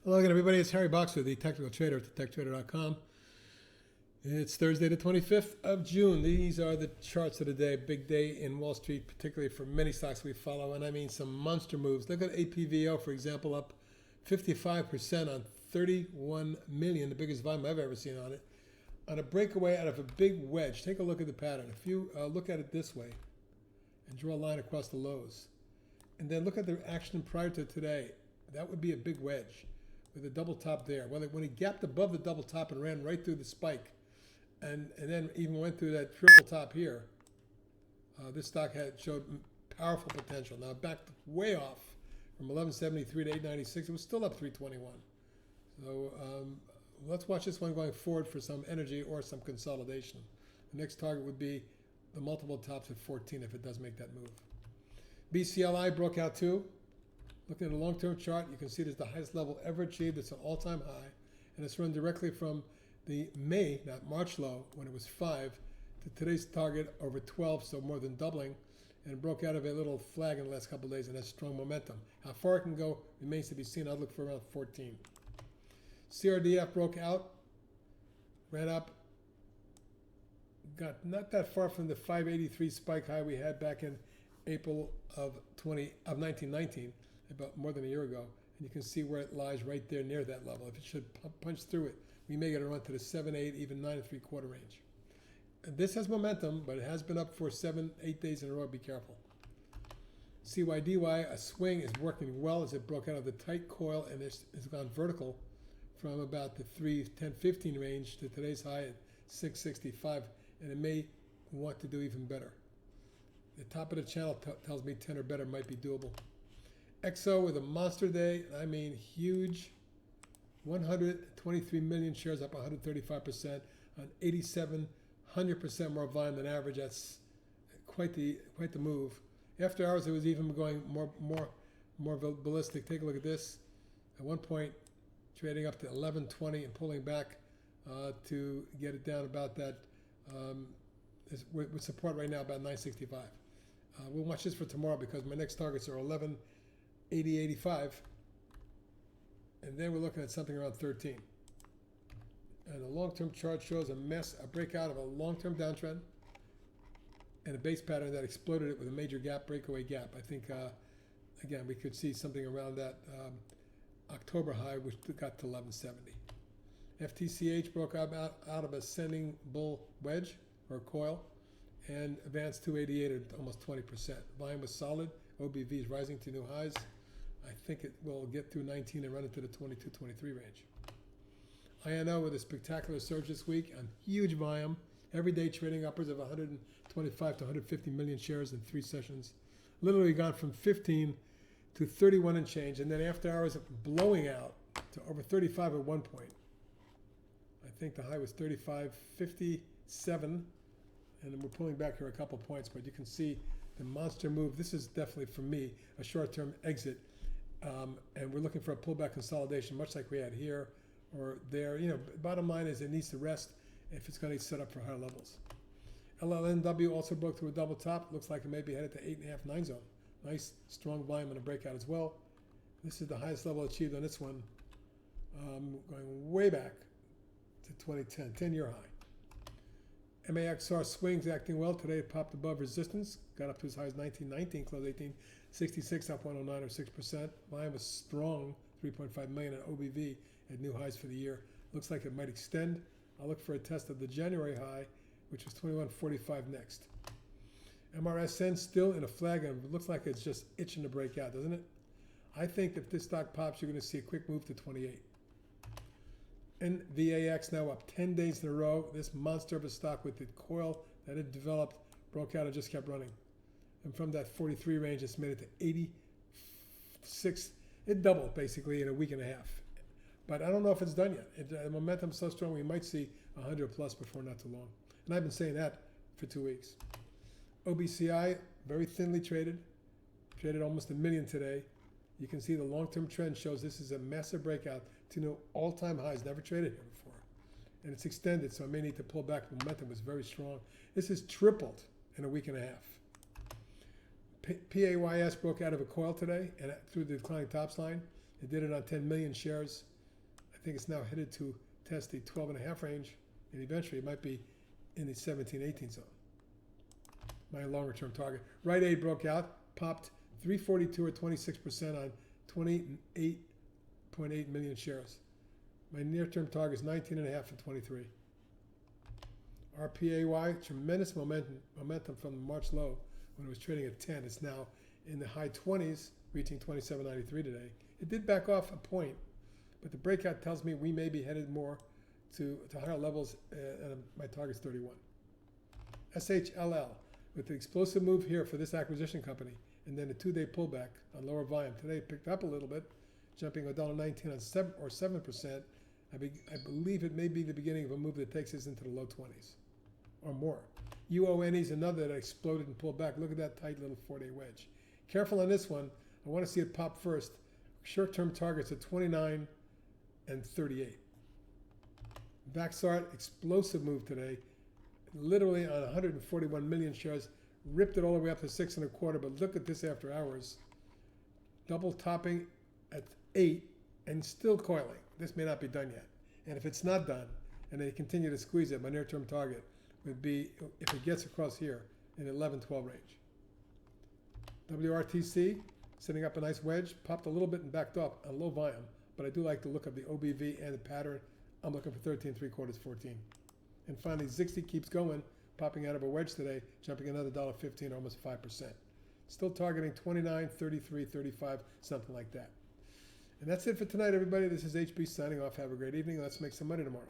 Hello again, everybody. It's Harry Boxer, the technical trader at thetechtrader.com. It's Thursday, the 25th of June. These are the charts of the day. Big day in Wall Street, particularly for many stocks we follow, and I mean some monster moves. Look at APVO, for example, up 55% on 31 million, the biggest volume I've ever seen on it, on a breakaway out of a big wedge. Take a look at the pattern. If you look at it this way and draw a line across the lows, and then look at the action prior to today, that would be a big wedge with a double top there. Well, when he gapped above the double top and ran right through the spike, and then even went through that triple top here, this stock showed powerful potential. Now it backed way off from 1173 to 896. It was still up 321. So let's watch this one going forward for some energy or some consolidation. The next target would be the multiple tops at 14 if it does make that move. BCLI broke out too. Looking at a long-term chart, you can see it's the highest level ever achieved. It's an all-time high, and it's run directly from the May, not March low, when it was 5, to today's target over 12, so more than doubling, and it broke out of a little flag in the last couple of days, and has strong momentum. How far it can go remains to be seen. I'd look for around 14. CRDF broke out, ran up, got not that far from the 583 spike high we had back in April of 1919, about more than a year ago, and you can see where it lies right there near that level. If it should punch through it, we may get a run to the 7, 8, even 9 3/4 range. And this has momentum, but it has been up for 7, 8 days in a row. Be careful. CYDY, a swing, is working well as it broke out of the tight coil and it's gone vertical from about the 3, 10, 15 range to today's high at 665, and it may want to do even better. The top of the channel tells me 10 or better might be doable. Ekso with a monster day, I mean huge, 123 million shares, up 135% on 100% more volume than average. That's quite the move. After hours, it was even going more ballistic. Take a look at this. At one point, trading up to 1120 and pulling back to get it down about that. With support right now about 965. We'll watch this for tomorrow because my next targets are 1180.85, and then we're looking at something around 13. And the long-term chart shows a breakout of a long-term downtrend and a base pattern that exploded it with a major gap, breakaway gap. I think, again, we could see something around that October high, which got to 1170. FTCH broke out of a ascending bull wedge or coil and advanced 288 at almost 20%. Volume was solid. OBV is rising to new highs. I think it will get through 19 and run into the 22, 23 range. INO with a spectacular surge this week on huge volume. Every day trading upwards of 125 to 150 million shares in 3 sessions. Literally gone from 15 to 31 and change. And then after hours, blowing out to over 35 at one point. I think the high was 35.57. And then we're pulling back here a couple points, but you can see the monster move. This is definitely, for me, a short-term exit. And we're looking for a pullback consolidation, much like we had here or there. You know, bottom line is it needs to rest if it's going to set up for higher levels. LLNW also broke through a double top. Looks like it may be headed to 8.5, 9 zone. Nice, strong volume and a breakout as well. This is the highest level achieved on this one, going way back to 2010, 10-year high. MAXR swings acting well today. It popped above resistance, got up to as high as 1919, closed 1866, up 109 or 6%. Volume was strong, 3.5 million, and OBV at new highs for the year. Looks like it might extend. I'll look for a test of the January high, which was 2145 next. MRSN still in a flag, and it looks like it's just itching to break out, doesn't it? I think if this stock pops, you're going to see a quick move to 28. NVAX now up 10 days in a row. This monster of a stock with the coil that it developed broke out and just kept running. And from that 43 range, it's made it to 86. It doubled basically in a week and a half. But I don't know if it's done yet. The momentum's so strong we might see 100 plus before not too long. And I've been saying that for 2 weeks. OBCI, very thinly traded almost 1 million today. You can see the long-term trend shows this is a massive breakout to new all-time highs, never traded here before. And it's extended, so I may need to pull back. The momentum was very strong. This has tripled in a week and a half. PAYS broke out of a coil today and through the declining tops line. It did it on 10 million shares. think it's now headed to test the 12.5 range, and eventually it might be in the 17-18 zone. My longer term target. Rite Aid broke out, popped 342 or 26% on 28.8 million shares. My near term target is 19.5 and 23. RPAY, tremendous momentum from the March low when it was trading at 10. It's now in the high 20s, reaching 27.93 today. It did back off a point, but the breakout tells me we may be headed more to higher levels, and my target's 31. SHLL, with the explosive move here for this acquisition company, and then a 2-day pullback on lower volume. Today it picked up a little bit, jumping $1.19 on 7%. I believe it may be the beginning of a move that takes us into the low 20s or more. UONE is another that exploded and pulled back. Look at that tight little 4-day wedge. Careful on this one. I want to see it pop first. Short-term targets at 29 and 38. Vaxart, explosive move today. Literally on 141 million shares. Ripped it all the way up to 6.25, but look at this after hours. Double topping at 8 and still coiling. This may not be done yet. And if it's not done, and they continue to squeeze it, my near-term target would be, if it gets across here, in 11-12 range. WRTC, setting up a nice wedge, popped a little bit and backed up on low volume, but I do like the look of the OBV and the pattern. I'm looking for 13.75, 14. And finally, Zixi keeps going, popping out of a wedge today, jumping another $1.15, almost 5%. Still targeting 29, 33, 35, something like that. And that's it for tonight, everybody. This is HB signing off. Have a great evening. Let's make some money tomorrow.